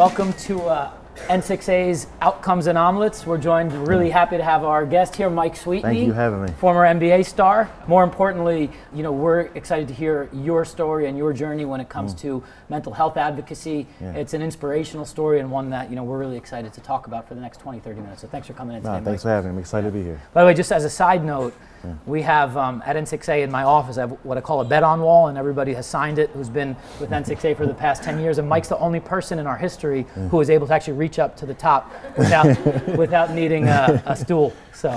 welcome to N6A's Outcomes and Omelettes. We're joined, really happy to have our guest here, Mike Sweetney. Thank you for having me. Former NBA star. More importantly, we're excited to hear your story and your journey when it comes to mental health advocacy. Yeah. It's an inspirational story and one that, we're really excited to talk about for the next 20, 30 minutes. So thanks for coming in today, Thanks for having me. I'm excited to be here. By the way, just as a side note, we have at N6A in my office, I have what I call a bet on wall, and everybody has signed it who's been with N6A for the past 10 years. And Mike's the only person in our history who was able to actually reach up to the top without needing a stool. So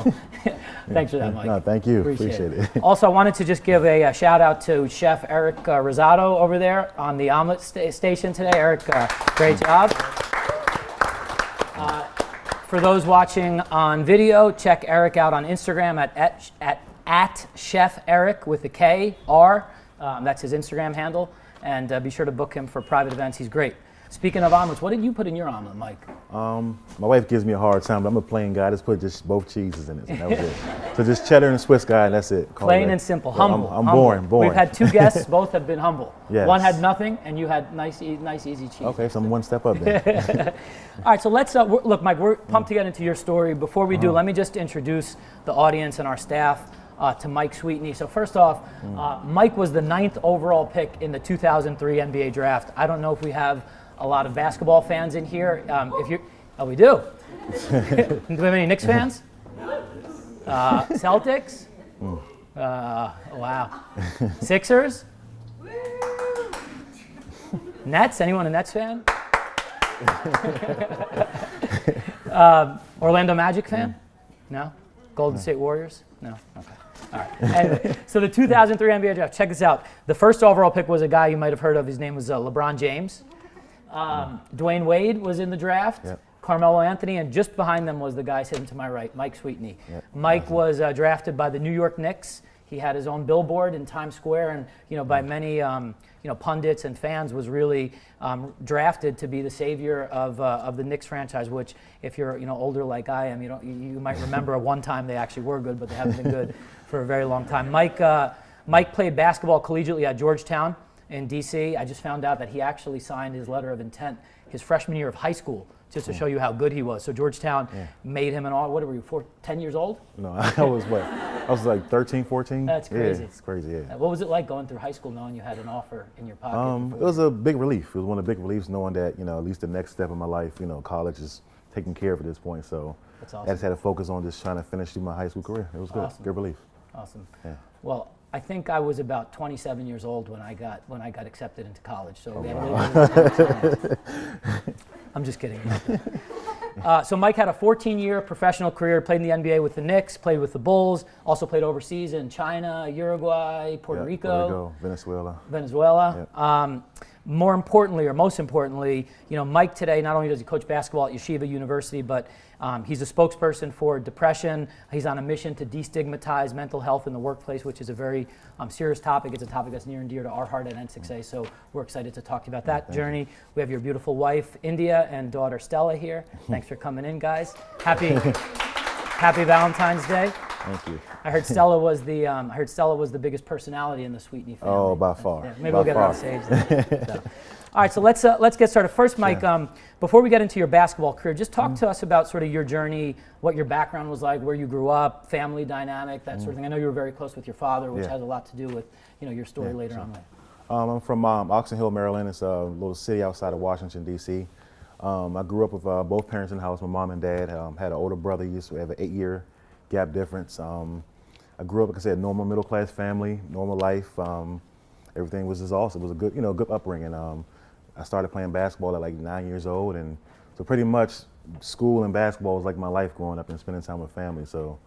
thanks for that, Mike. No, thank you. Appreciate it. Also, I wanted to just give a shout out to Chef Eric Rizzetta over there on the omelet station today. Eric, great job. For those watching on video, check Eric out on Instagram at Chef Eric with a K-R. That's his Instagram handle. And be sure to book him for private events. He's great. Speaking of omelets, what did you put in your omelet, Mike? My wife gives me a hard time, but I'm a plain guy. I just put just both cheeses in it, and that was it. So just cheddar and Swiss guy, and that's it. Plain and simple, humble. I'm boring. We've had two guests, both have been humble. Yes. One had nothing, and you had nice, easy cheese. Okay, so I'm one step up there. All right, so let's, look, Mike, we're pumped to get into your story. Before we do, let me just introduce the audience and our staff to Mike Sweetney. So first off, Mike was the 9th overall pick in the 2003 NBA draft. I don't know if we have a lot of basketball fans in here. We do. Do we have any Knicks fans? Celtics? Wow. Sixers? Nets? Anyone a Nets fan? Orlando Magic fan? No? Golden State Warriors? No? Okay. All right. Anyway, so the 2003 NBA draft, check this out. The first overall pick was a guy you might have heard of. His name was LeBron James. Dwayne Wade was in the draft. Yep. Carmelo Anthony, and just behind them was the guy sitting to my right, Mike Sweetney. Yep. Mike was drafted by the New York Knicks. He had his own billboard in Times Square, and by many pundits and fans was really drafted to be the savior of the Knicks franchise. Which, if you're older like I am, you might remember one time they actually were good, but they haven't been good for a very long time. Mike played basketball collegiately at Georgetown in D.C. I just found out that he actually signed his letter of intent his freshman year of high school, just to show you how good he was. So Georgetown made him what were you, 10 years old? No, I was like 13, 14. That's crazy. Yeah, it's crazy, yeah. What was it like going through high school knowing you had an offer in your pocket? It was a big relief. It was one of the big reliefs knowing that, at least the next step in my life, college is taken care of at this point. So that's awesome. I just had to focus on just trying to finish through my high school career. It was good. Awesome. Good relief. Awesome. Yeah. Well, I think I was about 27 years old when I got accepted into college. So I'm just kidding. So Mike had a 14-year professional career, played in the NBA with the Knicks, played with the Bulls, also played overseas in China, Uruguay, Puerto Rico, Venezuela. Yep. More importantly, or most importantly, Mike today, not only does he coach basketball at Yeshiva University, but he's a spokesperson for depression. He's on a mission to destigmatize mental health in the workplace, which is a very serious topic. It's a topic that's near and dear to our heart at N6A, so we're excited to talk to you about that journey. We have your beautiful wife, India, and daughter, Stella, here. Thanks for coming in, guys. Happy Valentine's Day. Thank you. I heard Stella was the biggest personality in the Sweetney family. Oh, by far. Yeah, maybe we'll get her on stage then. So. All right, so let's get started. First, Mike, before we get into your basketball career, just talk to us about sort of your journey, what your background was like, where you grew up, family dynamic, that sort of thing. I know you were very close with your father, which has a lot to do with your story later on. I'm from Oxon Hill, Maryland. It's a little city outside of Washington, D.C. I grew up with both parents in the house, my mom and dad. Had an older brother. He used to have an 8-year gap difference. I grew up, like I said, normal middle-class family, normal life. Everything was just awesome. It was a good, good upbringing. I started playing basketball at like 9 years old, and so pretty much school and basketball was like my life growing up and spending time with family. So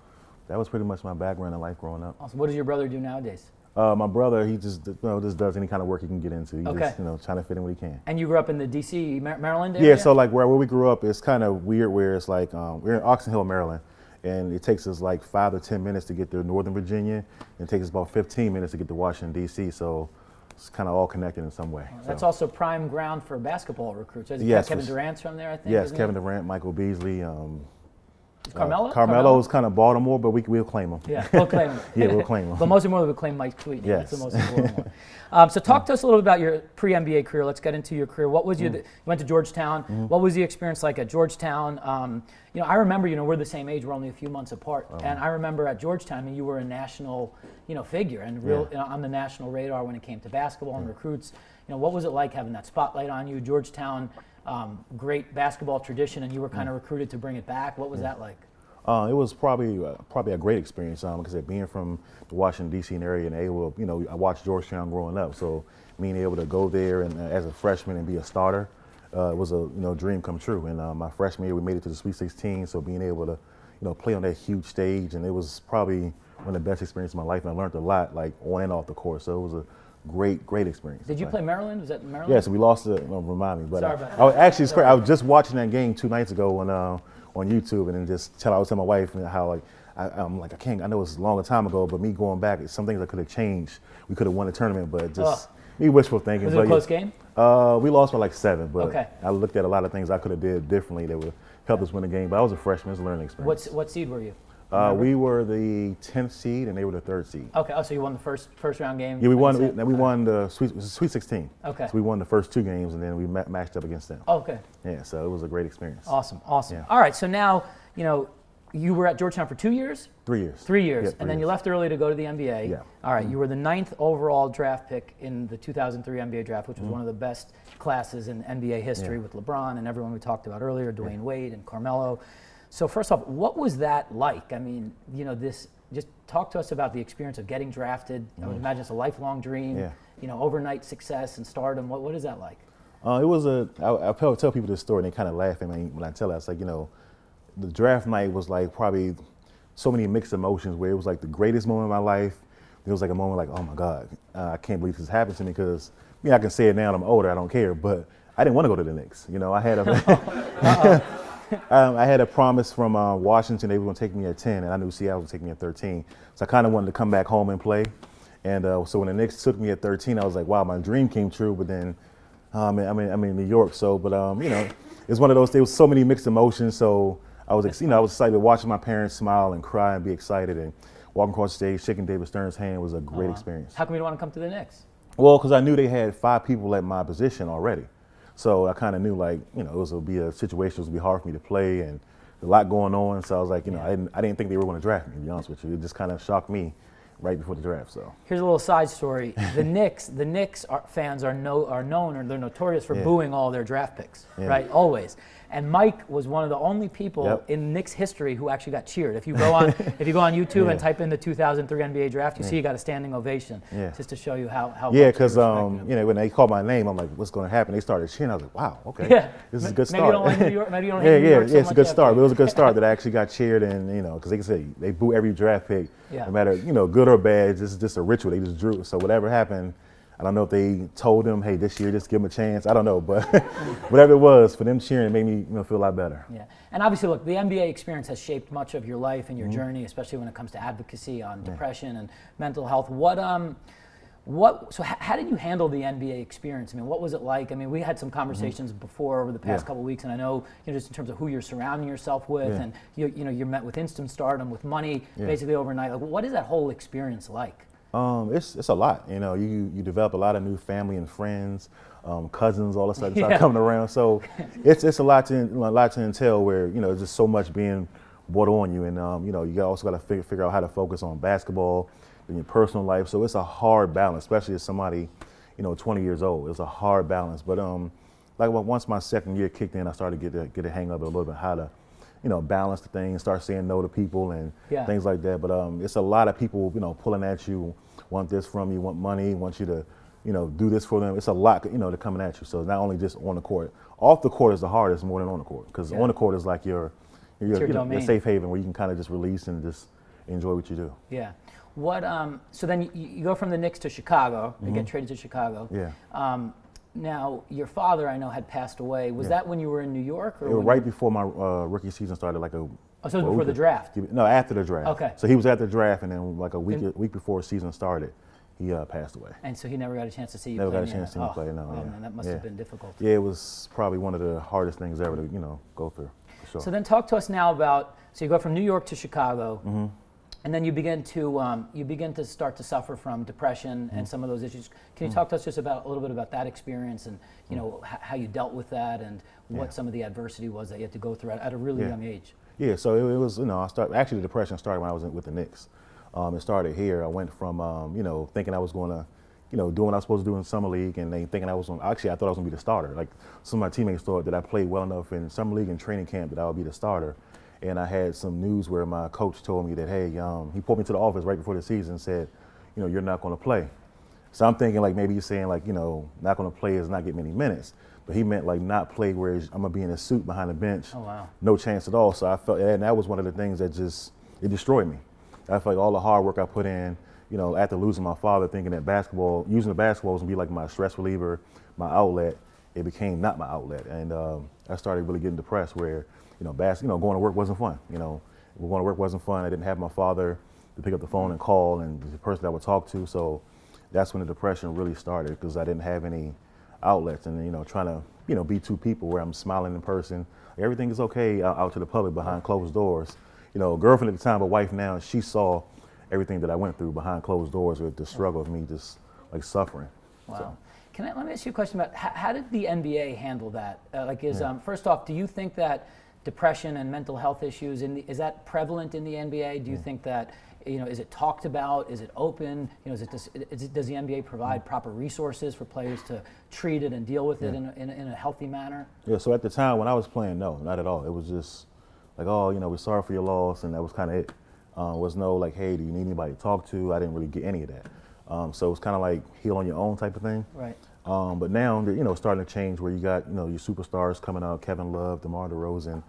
that was pretty much my background in life growing up. Awesome. What does your brother do nowadays? My brother, he just just does any kind of work he can get into. He just trying to fit in what he can. And you grew up in the D.C., Maryland area? Yeah, so like where we grew up, it's kind of weird where it's like we're in Oxon Hill, Maryland. And it takes us like 5 to 10 minutes to get to Northern Virginia, and it takes us about 15 minutes to get to Washington, D.C., so it's kind of all connected in some way. That's also prime ground for basketball recruits. Yes, Kevin Durant's from there, I think. Yes, Kevin Durant, Michael Beasley. Carmelo? Carmelo's kind of Baltimore, but we'll claim him. Yeah, we'll claim him. Yeah, we'll claim him. But most importantly, we'll claim Mike Sweetney. Yes. That's the most important one. So talk to us a little bit about your pre-NBA career. Let's get into your career. What was you went to Georgetown. What was the experience like at Georgetown? I remember, we're the same age. We're only a few months apart. And I remember at Georgetown, you were a national, figure and on the national radar when it came to basketball and recruits. What was it like having that spotlight on you? Georgetown, great basketball tradition, and you were kind of recruited to bring it back. What was that like? It was probably a great experience because being from the Washington D.C. area and able, I watched Georgetown growing up, so being able to go there and as a freshman and be a starter was a dream come true. And my freshman year we made it to the Sweet 16, so being able to play on that huge stage, and it was probably one of the best experiences of my life, and I learned a lot like on and off the court. So it was a great experience. Did you play Maryland? Was that Maryland? Yes, we lost it. Remind me, but Sorry about that. I was just watching that game 2 nights ago on YouTube, and then I was telling my wife how I'm like I know it's a long time ago, but me going back, some things I could have changed. We could have won the tournament, but just me wishful thinking. Was it a close game? We lost by like 7, but okay. I looked at a lot of things I could have did differently that would help us win the game. But I was a freshman; it was a learning experience. What seed were you? We were the 10th seed, and they were the 3rd seed. Okay. Oh, so you won the first round game? Yeah, we won. We won the Sweet 16. Okay. So we won the first 2 games, and then we matched up against them. Okay. Yeah, so it was a great experience. Awesome. Yeah. All right. So now, you were at Georgetown for 2 years? 3 years. 3 years. Yeah, and then you left early to go to the NBA. Yeah. All right. You were the 9th overall draft pick in the 2003 NBA draft, which was one of the best classes in NBA history with LeBron and everyone we talked about earlier, Dwayne Wade and Carmelo. So first off, what was that like? I mean, just talk to us about the experience of getting drafted. I would imagine it's a lifelong dream, overnight success and stardom. What is that like? It was I tell people this story and they kind of laugh at me when I tell it. It's like, the draft night was like probably so many mixed emotions where it was like the greatest moment of my life. It was like a moment like, oh my God, I can't believe this happened to me because, I can say it now and I'm older, I don't care, but I didn't want to go to the Knicks. I had a I had a promise from Washington they were going to take me at 10, and I knew Seattle was going to take me at 13. So I kind of wanted to come back home and play. And so when the Knicks took me at 13, I was like, wow, my dream came true. But then I'm in New York, so it's one of those. There was so many mixed emotions. So I was I was excited watching my parents smile and cry and be excited, and walking across the stage, shaking David Stern's hand was a great experience. How come you don't want to come to the Knicks? Well, because I knew they had 5 people at my position already. So I kind of knew it would be a situation, it would be hard for me to play and a lot going on. So I was like, I didn't think they were going to draft me, to be honest with you. It just kind of shocked me right before the draft. So here's a little side story. The Knicks fans are known, or they're notorious for booing all their draft picks, right? Always. And Mike was one of the only people in Knicks history who actually got cheered. If you go on YouTube and type in the 2003 NBA draft, you see he got a standing ovation, just to show you how. Yeah, because when they called my name, I'm like, what's going to happen? They started cheering. I was like, wow, okay, this is a good start. Maybe you don't like New York. Maybe you don't hate New York so it's a good much start. But it was a good start that I actually got cheered, and because they can say they boo every draft pick, no matter good or bad. This is just a ritual. They just drew. So whatever happened. I don't know if they told him, hey, this year, just give him a chance. I don't know, but whatever it was, for them cheering made me feel a lot better. Yeah, and obviously, look, the NBA experience has shaped much of your life and your journey, especially when it comes to advocacy on depression and mental health. So how did you handle the NBA experience? I mean, what was it like? I mean, we had some conversations before over the past couple of weeks, and I know, just in terms of who you're surrounding yourself with, and you're met with instant stardom, with money, basically overnight. Like, what is that whole experience like? It's a lot. You develop a lot of new family and friends, cousins, all of a sudden start coming around. So it's a lot to entail where there's just so much being brought on you, and you also got to figure out how to focus on basketball in your personal life. So it's a hard balance, especially as somebody 20 years old. It's a hard balance. But once my second year kicked in, I started to get a hang of it a little bit, how to balance the thing, start saying no to people and things like that. But it's a lot of people, pulling at you, want this from you, want money, want you to, do this for them. It's a lot, they're coming at you. So it's not only just on the court. Off the court is the hardest more than on the court, because on the court is like your safe haven where you can kind of just release and just enjoy what you do. Yeah. So then you go from the Knicks to Chicago, you get traded to Chicago. Yeah. Now, your father, I know, had passed away. Was that when you were in New York? Or it was right before my rookie season started, so it was before the draft? No, after the draft. Okay. So he was at the draft, and then like a week before the season started, he passed away. And so he never got a chance to see you Never play? got a chance to see me play, no. Oh Yeah. man, that must have been difficult. Yeah, it was probably one of the hardest things ever to, go through, for sure. So then talk to us now about, so you go from New York to Chicago, Mm-hmm. and then you begin to start to suffer from depression and some of those issues. Can you talk to us just about a little bit about that experience and how you dealt with that and what some of the adversity was that you had to go through at a really young age? Yeah, so it was, actually the depression started when I was with the Knicks. It started here. I went from, thinking I was going to, doing what I was supposed to do in summer league, and they thinking I thought I was going to be the starter. Like some of my teammates thought that I played well enough in summer league and training camp that I would be the starter. And I had some news where my coach told me that, hey, he pulled me to the office right before the season and said, you're not going to play. So I'm thinking like maybe he's saying like, not going to play is not get many minutes. But he meant like not play where I'm going to be in a suit behind the bench. Oh, wow. No chance at all. So I felt, and that was one of the things that it destroyed me. I felt like all the hard work I put in, after losing my father, thinking that using the basketball was going to be like my stress reliever, my outlet, it became not my outlet. And I started really getting depressed where, going to work wasn't fun. Going to work wasn't fun. I didn't have my father to pick up the phone and call and the person that I would talk to. So that's when the depression really started because I didn't have any outlets and, trying to, be two people where I'm smiling in person. Everything is okay out to the public behind closed doors. Girlfriend at the time, but wife now, she saw everything that I went through behind closed doors with the struggle of me just like suffering. Wow. So. Let me ask you a question about how did the NBA handle that? First off, do you think that depression and mental health issues, is that prevalent in the NBA? Do you think that, is it talked about? Is it open? Does the NBA provide proper resources for players to treat it and deal with it in a healthy manner? Yeah, so at the time when I was playing, no, not at all. It was just like, oh, we're sorry for your loss, and that was kind of it. Was no like, hey, do you need anybody to talk to? I didn't really get any of that. So it was kind of like heal on your own type of thing. Right. But now, it's starting to change where you got, your superstars coming out, Kevin Love, DeMar DeRozan,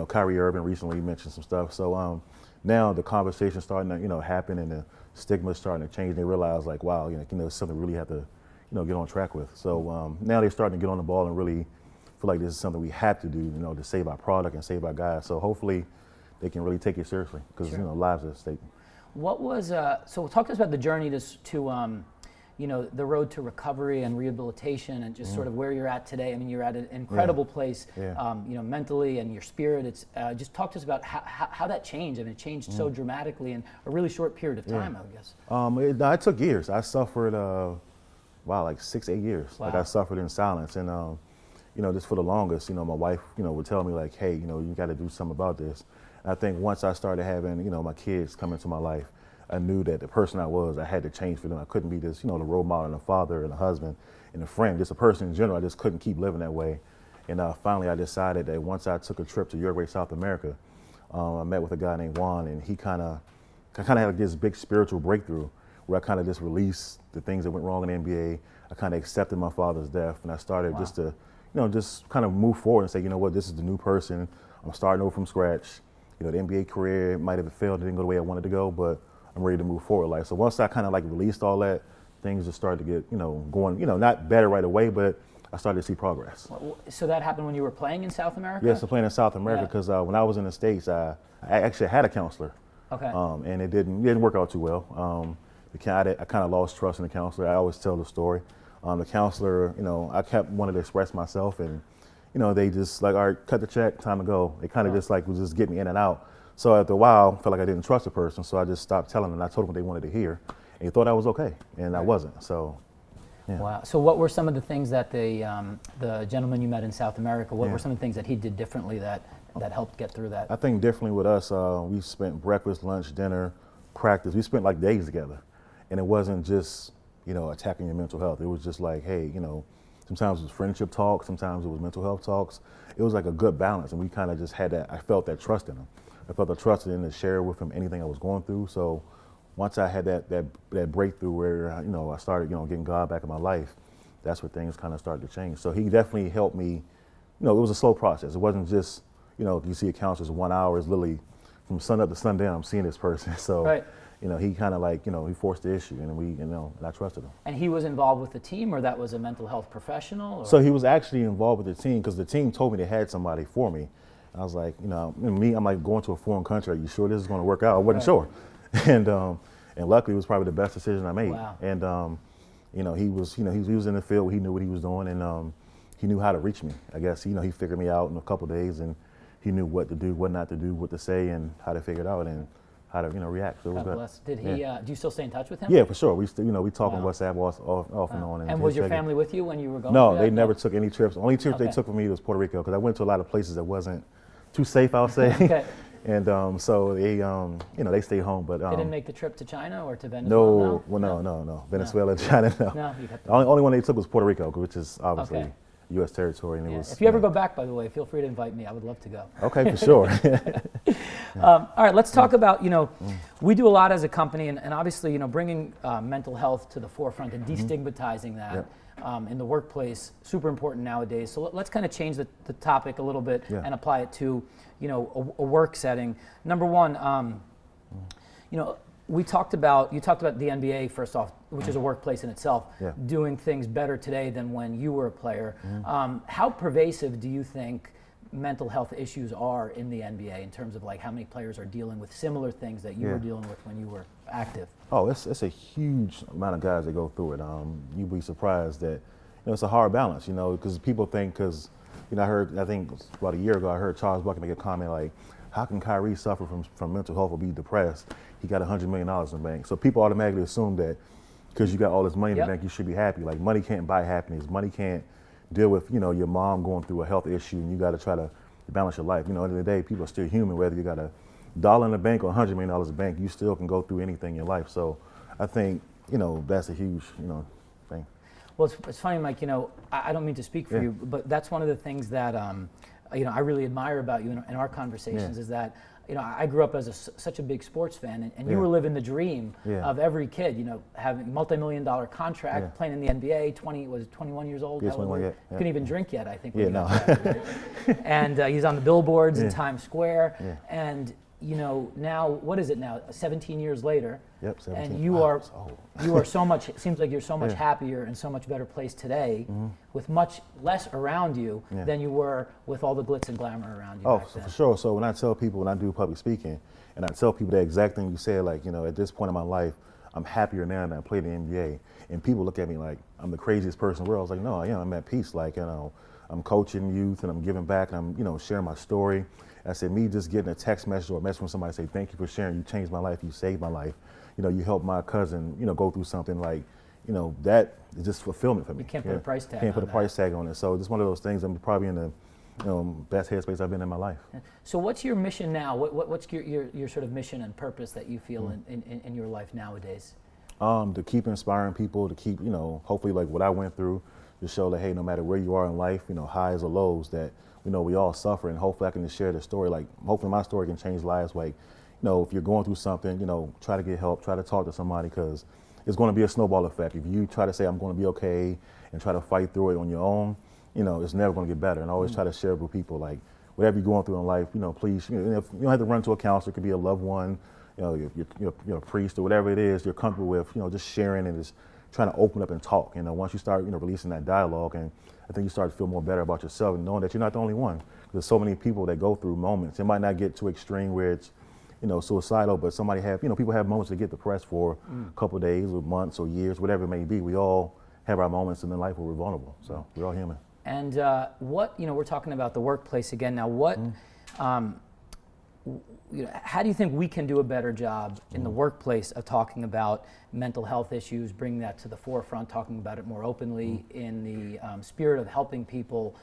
Kyrie Irving recently mentioned some stuff. So now the conversation's starting to, happen and the stigma's starting to change. They realize like, wow, it's something we really have to, get on track with. So now they're starting to get on the ball and really feel like this is something we have to do, to save our product and save our guys. So hopefully they can really take it seriously because, lives are at stake. What was, so talk to us about the journey to the road to recovery and rehabilitation and just sort of where you're at today. I mean, you're at an incredible place, mentally and your spirit. It's just talk to us about how that changed. I mean, it changed so dramatically in a really short period of time, I would guess. It took years. I suffered, like 6-8 years. Wow. Like I suffered in silence. And, just for the longest, my wife, would tell me like, hey, you got to do something about this. And I think once I started having, my kids come into my life, I knew that the person I had to change for them. I couldn't be this, the role model and a father and a husband and a friend, just a person in general. I just couldn't keep living that way. And finally I decided that once I took a trip to Uruguay, South America, I met with a guy named Juan, and he kind of had like this big spiritual breakthrough where I kind of just released the things that went wrong in the NBA. I kind of accepted my father's death, and I started just to, just kind of move forward and say, this is the new person. I'm starting over from scratch. The NBA career might have failed, it didn't go the way I wanted to go, but I'm ready to move forward. Like, so once I kind of like released all that, things just started to get, going, not better right away, but I started to see progress. So that happened when you were playing in South America? Yes, I'm playing in South America because when I was in the States, I actually had a counselor. Okay. And it didn't work out too well. I kind of lost trust in the counselor. I always tell the story. The counselor, I kept wanting to express myself, and they just like, all right, cut the check, time to go. They kind of just like was just get me in and out. So after a while, I felt like I didn't trust the person, so I just stopped telling them. I told them what they wanted to hear, and he thought I was okay, and I wasn't. So, yeah. Wow. So what were some of the things that the gentleman you met in South America, what were some of the things that he did differently that helped get through that? I think differently with us, we spent breakfast, lunch, dinner, practice. We spent like days together, and it wasn't just attacking your mental health. It was just like, hey, sometimes it was friendship talks, sometimes it was mental health talks. It was like a good balance, and we kind of just had that. I felt that trust in him. I felt the trust in him to share with him anything I was going through. So once I had that breakthrough where I started getting God back in my life, that's where things kind of started to change. So he definitely helped me. It was a slow process. It wasn't just you see a counselor 1 hour is literally from sun up to sundown. I'm seeing this person. So right. He kind of like he forced the issue, and and I trusted him. And he was involved with the team, or that was a mental health professional? Or? So he was actually involved with the team because the team told me they had somebody for me. I was like, I'm like going to a foreign country. Are you sure this is going to work out? I wasn't sure. And And luckily, it was probably the best decision I made. Wow. And he was in the field. He knew what he was doing, and he knew how to reach me. I guess he figured me out in a couple of days, and he knew what to do, what not to do, what to say, and how to figure it out, and how to react. So it was God good. bless. Did he? Do you still stay in touch with him? Yeah, for sure. We still we talk on Wow. WhatsApp off and on. And was your family with you when you were going? No, through they that? never took any trips. Only trip they Okay. took for me was Puerto Rico, because I went to a lot of places that wasn't too safe, I'll say. Okay. And so they they stayed home. But They didn't make the trip to China or to Venezuela? no. Venezuela, China, no. No, you got The only one they took was Puerto Rico, which is obviously Okay. U.S. territory, and it Yeah. was. If you ever go back, by the way, feel free to invite me. I would love to go. Okay, for sure. All right, let's talk about, we do a lot as a company, and obviously, bringing mental health to the forefront and destigmatizing that in the workplace, super important nowadays. So let's kind of change the topic a little bit and apply it to, a work setting. Number one, you talked about the NBA, first off, which is a workplace in itself, doing things better today than when you were a player. How pervasive do you think mental health issues are in the NBA in terms of like how many players are dealing with similar things that you were dealing with when you were active? Oh, it's a huge amount of guys that go through it. You'd be surprised that it's a hard balance, because people think, I think about a year ago, I heard Charles Bucket make a comment like, how can Kyrie suffer from mental health or be depressed? He got $100 million in the bank. So people automatically assume that because you got all this money in the bank, you should be happy. Like, money can't buy happiness. Money can't deal with, your mom going through a health issue, and you got to try to balance your life. At the end of the day, people are still human. Whether you got $1 in the bank or $100 million in the bank, you still can go through anything in your life. So I think, that's a huge, thing. Well, it's funny, Mike, I don't mean to speak for you, but that's one of the things that, I really admire about you in our conversations is that, I grew up as such a big sports fan, and you were living the dream of every kid, having multi-million-dollar contract, playing in the NBA, 21 years old? Yes, 21, yeah. Couldn't even drink yet, I think. Yeah, when you no. got drafted, right? And he's on the billboards in Times Square, and now, what is it now, 17 years later? Yep, 17. And you are so much, it seems like you're so much happier and so much better place today with much less around you than you were with all the glitz and glamour around you. Oh, back then. for sure. So when I tell people, when I do public speaking, and I tell people the exact thing you said, like, at this point in my life, I'm happier now than I played in the NBA. And people look at me like I'm the craziest person in the world. I was like, no, I'm at peace. Like, I'm coaching youth and I'm giving back and I'm, sharing my story. I said, me just getting a text message or a message from somebody say, thank you for sharing. You changed my life. You saved my life. You helped my cousin, go through something like, that is just fulfillment for me. You can't put a price tag Can't put on a price tag on it. So it's one of those things. I'm probably in the best headspace I've been in my life. So what's your mission now? What's your sort of mission and purpose that you feel in your life nowadays? To keep inspiring people, to keep, hopefully like what I went through, to show that, hey, no matter where you are in life, highs or lows, that, we all suffer, and hopefully I can just share the story. Like, hopefully my story can change lives. Like, if you're going through something, try to get help, try to talk to somebody, because it's going to be a snowball effect. If you try to say, I'm going to be okay, and try to fight through it on your own, it's never going to get better. And I always try to share with people, like, whatever you're going through in life, please, if you don't have to run to a counselor, it could be a loved one, you're a priest or whatever it is you're comfortable with, just sharing and just trying to open up and talk. Once you start, releasing that dialogue, and I think you start to feel more better about yourself and knowing that you're not the only one. There's so many people that go through moments. It might not get too extreme where it's, suicidal, but people have moments that get depressed for a couple of days or months or years, whatever it may be. We all have our moments in life where we're vulnerable. So we're all human. And we're talking about the workplace again now. How do you think we can do a better job in the workplace of talking about mental health issues, bringing that to the forefront, talking about it more openly in the spirit of helping people,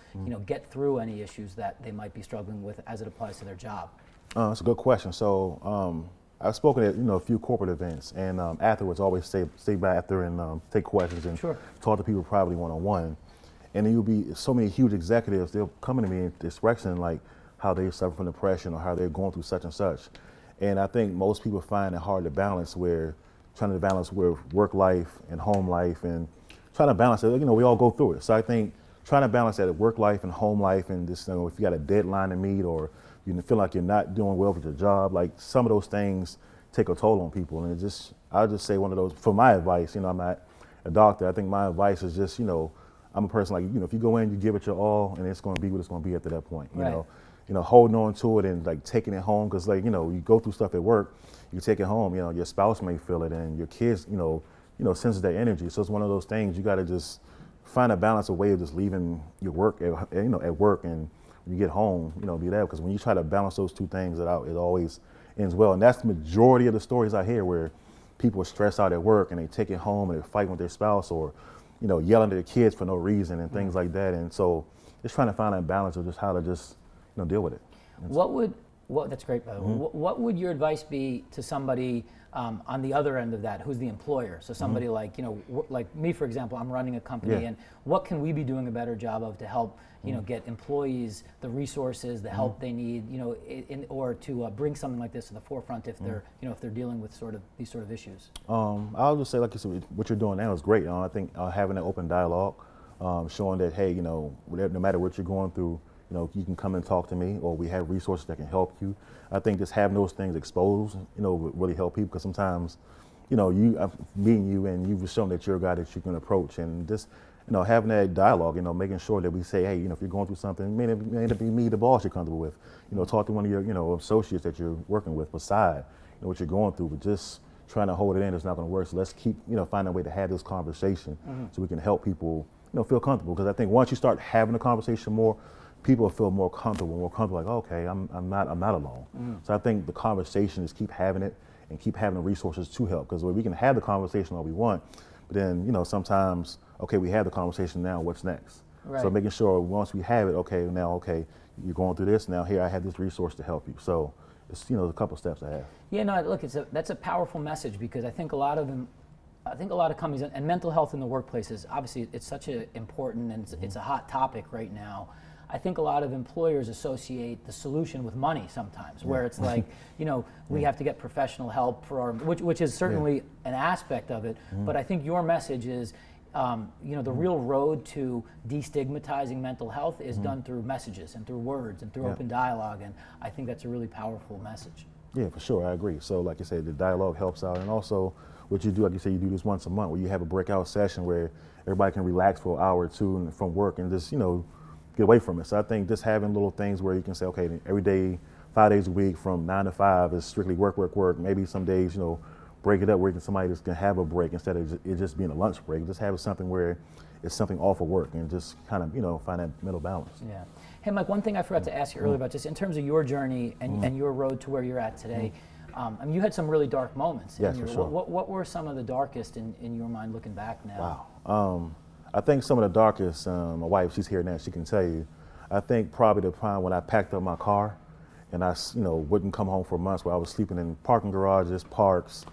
get through any issues that they might be struggling with as it applies to their job? That's a good question. So I've spoken at a few corporate events, and afterwards, always stay back after and take questions and talk to people privately one-on-one. And then you'll be so many huge executives. They'll come to me and expressing like how they suffer from depression or how they're going through such and such. And I think most people find it hard to balance, trying to balance with work life and home life, and trying to balance it. We all go through it. So I think trying to balance that work life and home life, and just, if you got a deadline to meet or you feel like you're not doing well with your job, like some of those things take a toll on people. And I'll just say one of those, for my advice, I'm not a doctor. I think my advice is just, I'm a person like, if you go in, you give it your all, and it's going to be what it's going to be after that point. You know, holding on to it and like taking it home, because like, you go through stuff at work, you take it home, your spouse may feel it, and your kids, senses that energy. So it's one of those things you got to just find a balance, a way of just leaving your work, at work, and when you get home, be there. Because when you try to balance those two things out, it always ends well. And that's the majority of the stories I hear, where people are stressed out at work and they take it home and they're fighting with their spouse, or yelling at their kids for no reason and things like that. And so just trying to find that balance of just how to just deal with it. That's great, by the way. What would your advice be to somebody on the other end of that, who's the employer? So somebody like me, for example, I'm running a company, and what can we be doing a better job of to help get employees the resources, the help they need, or to bring something like this to the forefront if they're if they're dealing with these sort of issues? I'll just say, like you said, what you're doing now is great. I think having an open dialogue, showing that, hey, no matter what you're going through, you can come and talk to me, or we have resources that can help you. I think just having those things exposed, would really help people, because sometimes, meeting you and you've shown that you're a guy that you can approach, and just, having that dialogue, making sure that we say, hey, if you're going through something, it may not be me, the boss you're comfortable with, talk to one of your, associates that you're working with beside, what you're going through, but just trying to hold it in is not going to work. So let's keep, find a way to have this conversation so we can help people, feel comfortable. Because I think once you start having a conversation more, people feel more comfortable, like, okay, I'm not alone. So I think the conversation is keep having it and keep having the resources to help, because we can have the conversation all we want, but then, sometimes, okay, we have the conversation, now what's next? Right. So making sure once we have it, okay, you're going through this, now here I have this resource to help you. So it's, a couple steps I have. Yeah, no, look, that's a powerful message, because I think a lot of companies, and mental health in the workplace is obviously, it's such an important, and it's a hot topic right now. I think a lot of employers associate the solution with money sometimes, where it's like, we have to get professional help for which is certainly an aspect of it. But I think your message is, the real road to destigmatizing mental health is done through messages and through words and through open dialogue, and I think that's a really powerful message. Yeah, for sure, I agree. So like you said, the dialogue helps out, and also what you do, like you say, you do this once a month, where you have a breakout session where everybody can relax for an hour or two from work and just, get away from it. So I think just having little things where you can say, okay, every day, 5 days a week from 9 to 5 is strictly work. Maybe some days, break it up where somebody just can have a break instead of it just being a lunch break. Just have something where it's something off of work, and just kind of, find that middle balance. Yeah. Hey, Mike, one thing I forgot to ask you earlier about, just in terms of your journey and your road to where you're at today, you had some really dark moments. Yes, for sure. What were some of the darkest in your mind looking back now? Wow. I think some of the darkest, my wife, she's here now, she can tell you, I think probably the time when I packed up my car and I, wouldn't come home for months, where I was sleeping in parking garages, parks,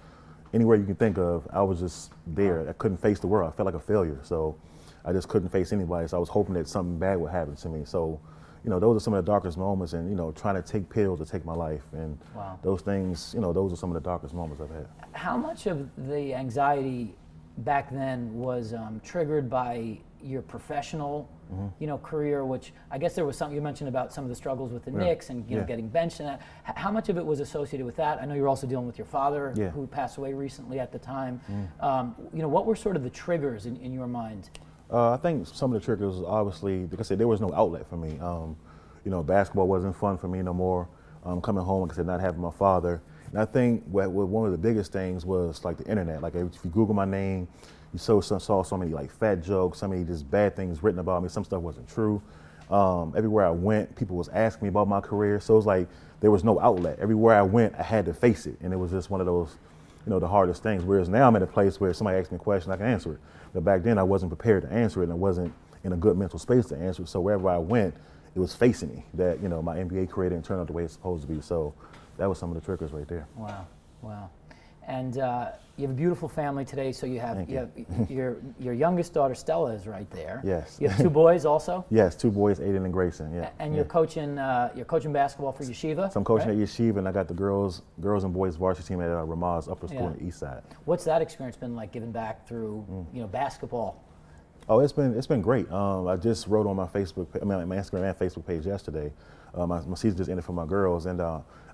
anywhere you can think of. I was just there. I couldn't face the world. I felt like a failure. So I just couldn't face anybody. So I was hoping that something bad would happen to me. So, those are some of the darkest moments, and, trying to take pills to take my life. And those things, those are some of the darkest moments I've had. How much of the anxiety back then was triggered by your professional, career, which I guess there was something you mentioned about some of the struggles with the Knicks and getting benched and that. How much of it was associated with that? I know you're also dealing with your father, who passed away recently at the time. What were sort of the triggers in your mind? I think some of the triggers, obviously, like I said, there was no outlet for me. Basketball wasn't fun for me no more. Coming home, like I said, not having my father. And I think one of the biggest things was like the internet. Like if you Google my name, you saw so many like fat jokes, so many just bad things written about me. Some stuff wasn't true. Everywhere I went, people was asking me about my career. So it was like there was no outlet. Everywhere I went, I had to face it. And it was just one of those, the hardest things. Whereas now I'm at a place where somebody asks me a question, I can answer it. But back then I wasn't prepared to answer it, and I wasn't in a good mental space to answer it. So wherever I went, it was facing me that, my NBA career didn't turn out the way it's supposed to be. So that was some of the triggers right there. Wow. And you have a beautiful family today. So you have your youngest daughter Stella is right there. Yes. You have 2 boys also. Yes, 2 boys, Aiden and Grayson. Yeah. And you're coaching basketball for Yeshiva. So I'm coaching at Yeshiva, and I got the girls and boys varsity team at Ramah's upper school on the east side. What's that experience been like, giving back through basketball? Oh, it's been great. I just wrote on my my Instagram and Facebook page yesterday. My season just ended for my girls, and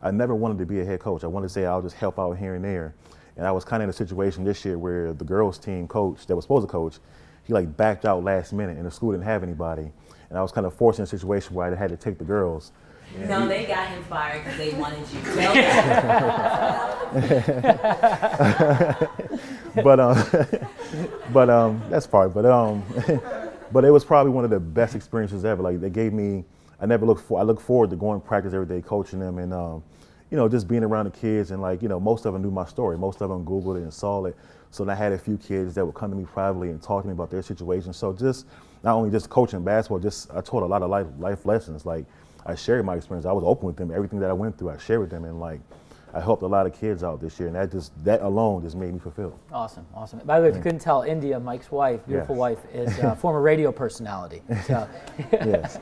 I never wanted to be a head coach. I wanted to say I'll just help out here and there. And I was kind of in a situation this year where the girls team coach that was supposed to coach, he like backed out last minute, and the school didn't have anybody. And I was kind of forced in a situation where I had to take the girls. No, they got him fired because they wanted you. That's part. But it was probably one of the best experiences ever. Like they gave me, I look forward to going to practice every day, coaching them, and just being around the kids. And most of them knew my story. Most of them Googled it and saw it. So I had a few kids that would come to me privately and talk to me about their situation. So just not only just coaching basketball, I taught a lot of life lessons. Like I shared my experience. I was open with them. Everything that I went through, I shared with them, and I helped a lot of kids out this year, and that alone just made me fulfilled. Awesome. By the way, if you couldn't tell, India, Mike's wife, beautiful wife, is a former radio personality. So. Yes.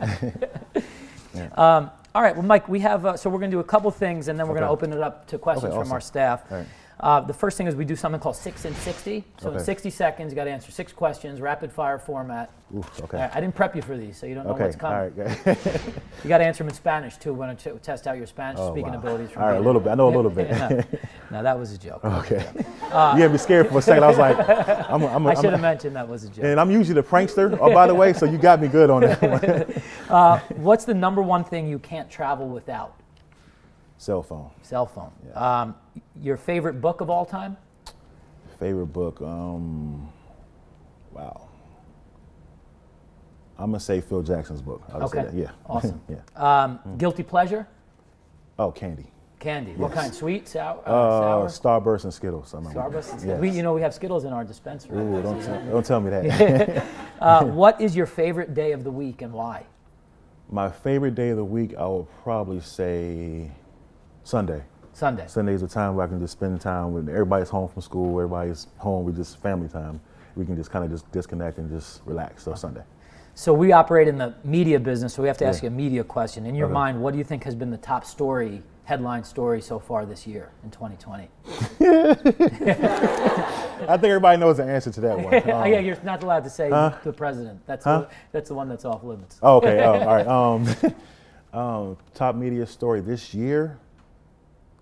All right. Well, Mike, we have so we're going to do a couple things, and then we're going to open it up to questions from our staff. All right. The first thing is we do something called 6 in 60. So in 60 seconds, you got to answer 6 questions, rapid fire format. Oof, okay. I didn't prep you for these, so you don't know what's coming. All right. You got to answer them in Spanish too. Want to test out your Spanish speaking abilities. All right, a little bit. I know a little bit. No, that was a joke. Okay. You had me scared for a second. I was like, I should have mentioned that was a joke. And I'm usually the prankster, by the way, so you got me good on that one. What's the number one thing you can't travel without? Cell phone. Cell phone. Yeah. Your favorite book of all time? Favorite book? Wow. I'm going to say Phil Jackson's book. Okay. Say that. Yeah. Awesome. Yeah. Guilty pleasure? Oh, candy. Candy. Yes. What kind? Sweet, sour? Sour? Starburst and Skittles. Starburst and Skittles. Yes. We have Skittles in our dispenser. Ooh, don't tell me that. What is your favorite day of the week and why? My favorite day of the week, I would probably say Sunday. Sunday. Sunday's a time where I can just spend time when everybody's home from school, everybody's home, we just family time. We can just kind of just disconnect and just relax. So Sunday. So we operate in the media business, so we have to ask you a media question. In your mind, what do you think has been the top story, headline story so far this year in 2020? I think everybody knows the answer to that one. Yeah, you're not allowed to say the president. That's the one that's off limits. Oh, okay. All right. Top media story this year.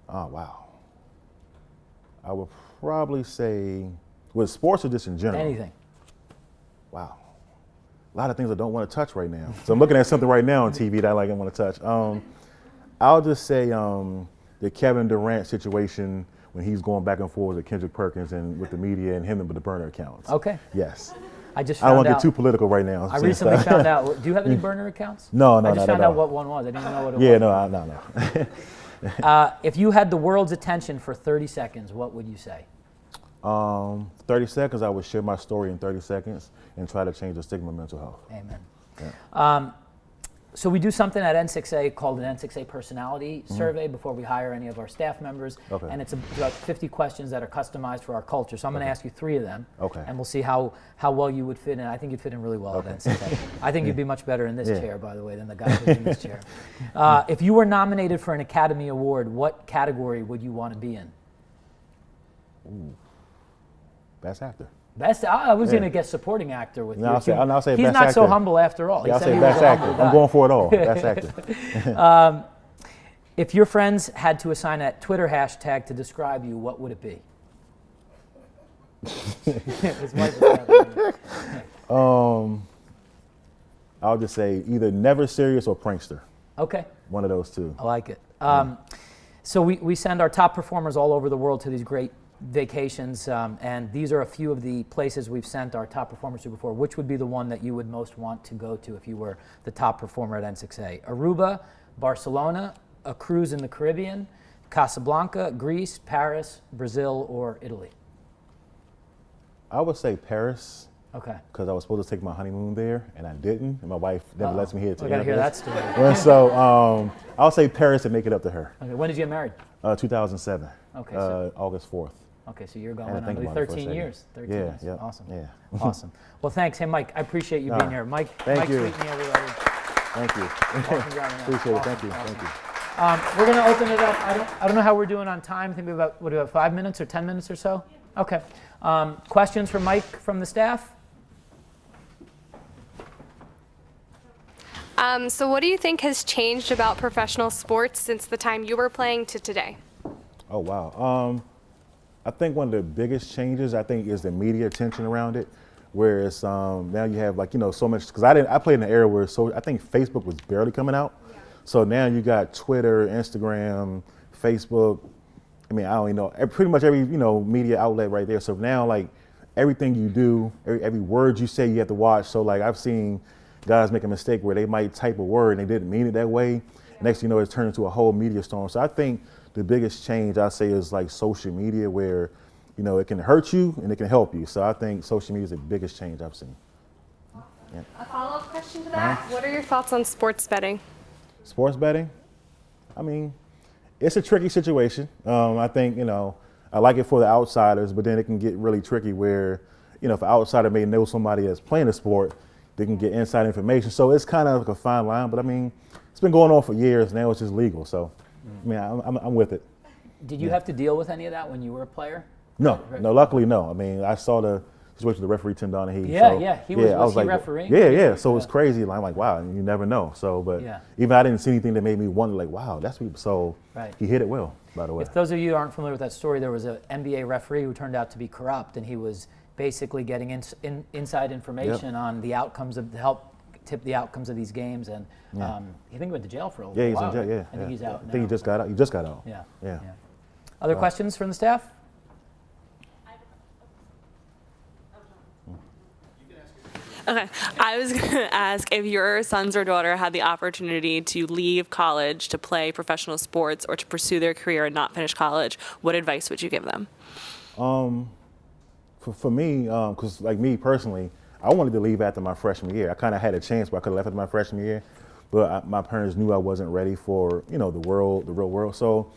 Oh, wow. I would probably say, with sports or just in general? Anything. Wow. A lot of things I don't want to touch right now. So I'm looking at something right now on TV that I want to touch. I'll just say the Kevin Durant situation when he's going back and forth with Kendrick Perkins and with the media and him with the burner accounts. Okay. Yes. I don't want to get too political right now. I recently found out. Do you have any burner accounts? No, I just found out what one was. I didn't know what it was. Yeah, no. If you had the world's attention for 30 seconds, what would you say? 30 seconds, I would share my story in 30 seconds and try to change the stigma of mental health. Amen. Yeah. So we do something at N6A called an N6A personality survey before we hire any of our staff members. Okay. And it's about 50 questions that are customized for our culture. So I'm going to ask you 3 of them. Okay. And we'll see how well you would fit in. I think you'd fit in really well at N6A. I think you'd be much better in this chair, by the way, than the guy who's in this chair. If you were nominated for an Academy Award, what category would you want to be in? Ooh. Best actor. I was going to guess supporting actor with you. I'll say He's best not actor. so humble after all. I'll say best actor. I'm going for it all. Best actor. If your friends had to assign a Twitter hashtag to describe you, what would it be? I'll just say either never serious or prankster. Okay. One of those two. I like it. So we send our top performers all over the world to these great vacations, and these are a few of the places we've sent our top performers to before. Which would be the one that you would most want to go to if you were the top performer at N6A? Aruba, Barcelona, a cruise in the Caribbean, Casablanca, Greece, Paris, Brazil, or Italy? I would say Paris. Okay. Because I was supposed to take my honeymoon there, and I didn't, and my wife never lets me hear it. I got to hear that story. And so I'll say Paris and make it up to her. Okay. When did you get married? 2007. Okay. So August 4th. Okay, so you're going I on think maybe about it for a 13 second. years. 13 Yeah, years. yeah. Awesome. Yeah. Awesome. Well, thanks. Hey, Mike, I appreciate you being here. Mike thank you. Sweetney, everybody. Thank you. Awesome job. Appreciate it. Awesome. Thank you. Awesome. Thank you. We're going to open it up. I don't know how we're doing on time. I think we have about 5 minutes or 10 minutes or so? Okay. Questions for Mike from the staff? So what do you think has changed about professional sports since the time you were playing to today? Oh, wow. I think one of the biggest changes, is the media attention around it, where it's now you have so much, because I played in an era where I think Facebook was barely coming out. So now you got Twitter, Instagram, Facebook. I mean, I don't even know, pretty much every, media outlet right there. So now, like, everything you do, every word you say, you have to watch. So, like, I've seen guys make a mistake where they might type a word and they didn't mean it that way. Next thing you know, it's turned into a whole media storm. So I think the biggest change I say is like social media, where, it can hurt you and it can help you. So I think social media is the biggest change I've seen. Yeah. A follow-up question to that. What are your thoughts on sports betting? Sports betting? I mean, it's a tricky situation. I think, I like it for the outsiders, but then it can get really tricky where, if an outsider may know somebody that's playing the sport, they can get inside information. So it's kind of like a fine line, but I mean, it's been going on for years. Now it's just legal. So, I mean, I'm with it. Did you have to deal with any of that when you were a player? No, luckily no. I mean, I saw the situation with the referee, Tim Donahue. Yeah, he was refereeing? Yeah. So it's crazy. I'm like, wow, you never know. So, but even I didn't see anything that made me wonder, like, wow, that's what. So he hit it well, by the way. If those of you who aren't familiar with that story, there was an NBA referee who turned out to be corrupt, and he was basically getting inside information on the outcomes to help tip the outcomes of these games, and I think he went to jail for a while. Yeah, he's in jail. Yeah, I think he's out now. I think he just got out. He just got out. Yeah. Other questions from the staff? Okay, I was going to ask if your sons or daughter had the opportunity to leave college to play professional sports or to pursue their career and not finish college, what advice would you give them? For me, because like me personally, I wanted to leave after my freshman year. I kind of had a chance, but I could have left after my freshman year. But my parents knew I wasn't ready for, the real world. So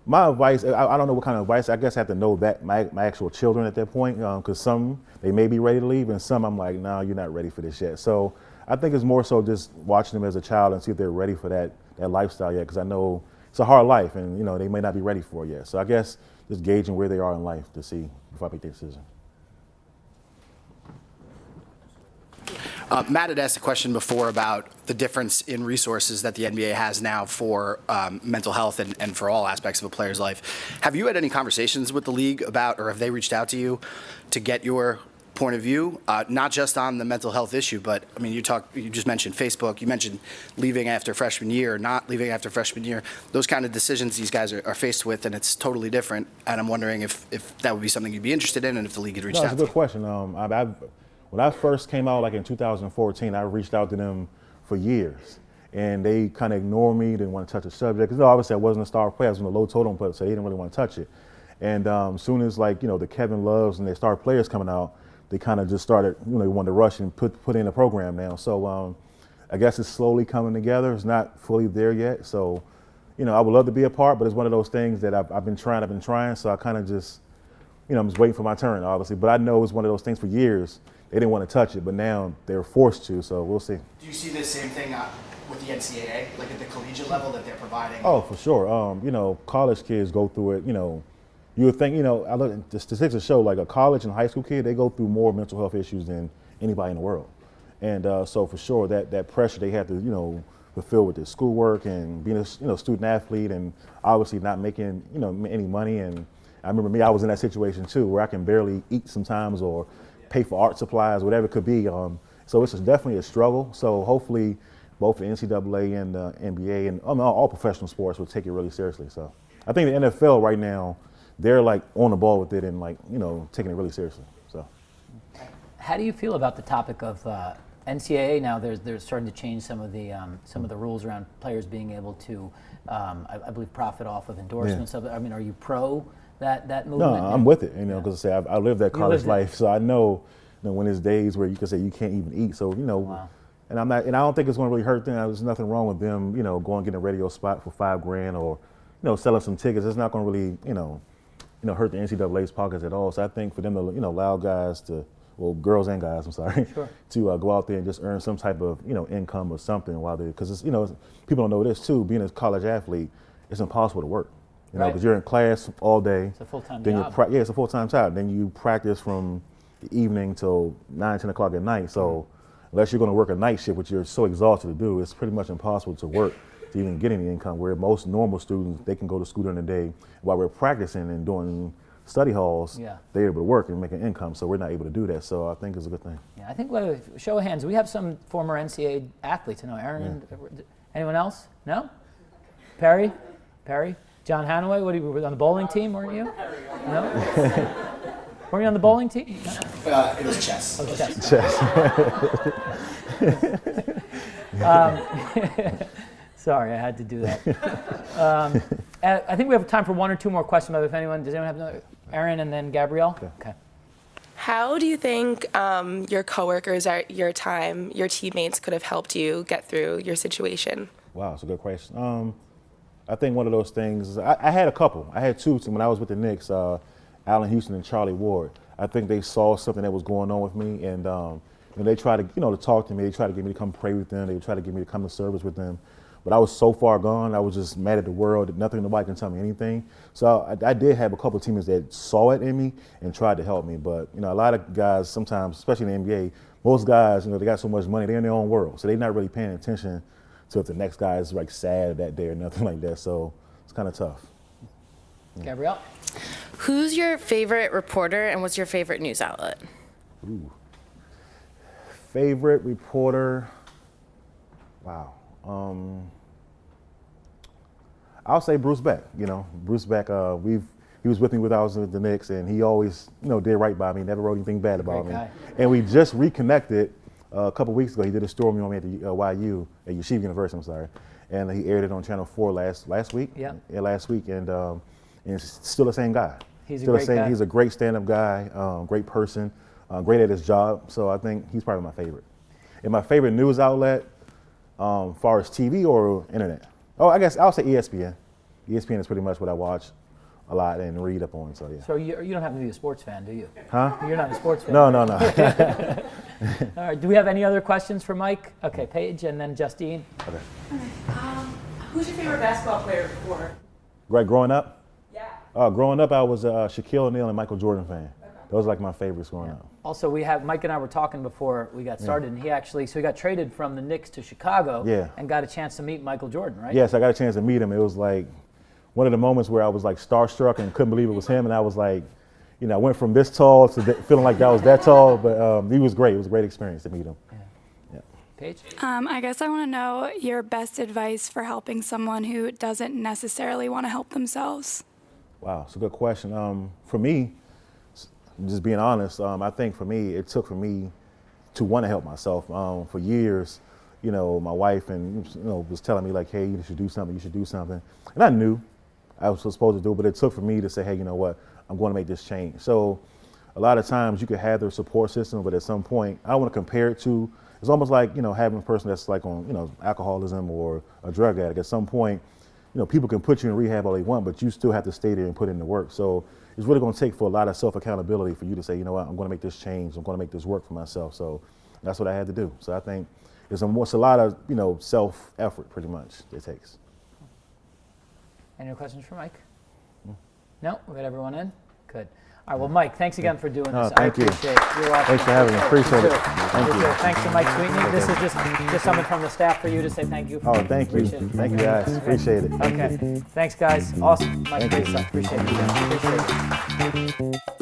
my advice, I don't know what kind of advice. I guess I have to know that my actual children at that point, because some, they may be ready to leave, and some I'm like, no, you're not ready for this yet. So I think it's more so just watching them as a child and see if they're ready for that lifestyle yet, because I know it's a hard life, and they may not be ready for it yet. So I guess just gauging where they are in life to see before I make the decision. Matt had asked a question before about the difference in resources that the NBA has now for mental health and for all aspects of a player's life. Have you had any conversations with the league about, or have they reached out to you to get your point of view, not just on the mental health issue, but I mean, you just mentioned Facebook, you mentioned leaving after freshman year, not leaving after freshman year, those kind of decisions these guys are faced with, and it's totally different. And I'm wondering if that would be something you'd be interested in, and if the league had reached out to you. That's a good question. When I first came out, like in 2014, I reached out to them for years, and they kind of ignored me, didn't want to touch the subject. Because obviously I wasn't a star player, I was in a low totem player, so they didn't really want to touch it. And as soon as the Kevin Loves and their star players coming out, they kind of just started, they wanted to rush and put in a program now. So I guess it's slowly coming together. It's not fully there yet. So, I would love to be a part, but it's one of those things that I've been trying. So I kind of just, I'm just waiting for my turn, obviously. But I know it's one of those things for years. They didn't want to touch it, but now they're forced to, so we'll see. Do you see the same thing with the NCAA, like at the collegiate level, that they're providing? Oh, for sure. College kids go through it, you would think, I look at the statistics show, like a college and high school kid, they go through more mental health issues than anybody in the world. And so for sure, that pressure they have to, fulfill with their schoolwork and being a, student athlete, and obviously not making, any money. And I remember I was in that situation too, where I can barely eat sometimes or pay for art supplies, whatever it could be. So it's definitely a struggle. So hopefully both the NCAA and the NBA and all professional sports will take it really seriously. So I think the NFL right now, they're like on the ball with it and taking it really seriously. So how do you feel about the topic of NCAA now? They're starting to change some of the rules around players being able to, I believe, profit off of endorsements of it. I mean, are you pro that movement? No, I'm with it, because I lived that college life, so I know, when there's days where you can say you can't even eat. So Wow. And I don't think it's going to really hurt them. There's nothing wrong with them, going and getting a radio spot for $5,000 or selling some tickets. It's not going to really hurt the NCAA's pockets at all. So I think for them to allow guys to, well, girls and guys, I'm sorry, sure, to go out there and just earn some type of income or something while they, because people don't know this too. Being a college athlete, it's impossible to work. Because you're in class all day. It's a full-time then job. It's a full-time job. Then you practice from the evening till 9, 10 o'clock at night. So unless you're going to work a night shift, which you're so exhausted to do, it's pretty much impossible to work to even get any income. Where most normal students, they can go to school during the day while we're practicing and doing study halls. Yeah. They're able to work and make an income. So we're not able to do that. So I think it's a good thing. Yeah, I think, show of hands, we have some former NCAA athletes. Aaron Anyone else? No? Perry? John Hanaway, what are you on the bowling team, weren't you? No? Were you on the bowling team? No. It was chess. Oh, chess. Sorry, I had to do that. I think we have time for one or two more questions. But if anyone, does anyone have another? Aaron and then Gabrielle? Okay. How do you think your coworkers at your time, your teammates could have helped you get through your situation? Wow, that's a good question. I think one of those things, I had a couple. I had two when I was with the Knicks, Allen Houston and Charlie Ward. I think they saw something that was going on with me, and they tried to, to talk to me. They tried to get me to come pray with them. They tried to get me to come to service with them. But I was so far gone, I was just mad at the world that nobody can tell me anything. So I did have a couple of teammates that saw it in me and tried to help me. But, a lot of guys sometimes, especially in the NBA, most guys, they got so much money, they're in their own world. So they're not really paying attention to if the next guy is like sad that day or nothing like that. So it's kind of tough. Gabrielle? Who's your favorite reporter and what's your favorite news outlet? Ooh. Favorite reporter? Wow. I'll say Bruce Beck. Bruce Beck. He was with me when I was with the Knicks, and he always, did right by me. Never wrote anything bad about me. And we just reconnected a couple weeks ago. He did a story on me at the YU at Yeshiva University. I'm sorry, and he aired it on Channel 4 last week. Yeah, last week, and it's still the same guy. He's still a great guy. He's a great stand-up guy, great person, great at his job. So I think he's probably my favorite. And my favorite news outlet. Far as TV or internet? Oh, I guess I'll say ESPN. ESPN is pretty much what I watch a lot and read up on. So yeah. So you don't have to be a sports fan, do you? Huh? You're not a sports fan. No. All right. Do we have any other questions for Mike? Okay, Paige and then Justine. Okay. Who's your favorite basketball player before? Right, growing up? Yeah. Growing up, I was a Shaquille O'Neal and Michael Jordan fan. Those are like my favorites growing up. Also, Mike and I were talking before we got started, and he got traded from the Knicks to Chicago and got a chance to meet Michael Jordan, right? Yes, I got a chance to meet him. It was like one of the moments where I was like starstruck and couldn't believe it was him, and I was like, I went from this tall to feeling like I was that tall, but he was great. It was a great experience to meet him. Yeah. Paige? I guess I want to know your best advice for helping someone who doesn't necessarily want to help themselves. Wow, it's a good question. For me, just being honest, I think for me, it took for me to want to help myself. For years, my wife was telling me like, hey, you should do something. And I knew I was supposed to do it, but it took for me to say, hey, you know what, I'm going to make this change. So a lot of times you could have their support system, but at some point, I don't want to compare it to, it's almost like, having a person that's like on, alcoholism or a drug addict. At some point, people can put you in rehab all they want, but you still have to stay there and put in the work. So it's really going to take for a lot of self-accountability for you to say, you know what, I'm going to make this change. I'm going to make this work for myself. So that's what I had to do. So I think it's a lot of, self-effort pretty much it takes. Any other questions for Mike? No? We got everyone in? Good. All right, well, Mike, thanks again for doing this. Thank you. Appreciate it. You're welcome. Thanks for having me. Appreciate it. Thank you. Thanks to Mike Sweetney. This is just someone from the staff for you to say thank you. Thank you. Thank you, guys. Appreciate it. Okay. Thanks, guys. Awesome. Mike, great stuff. Appreciate it.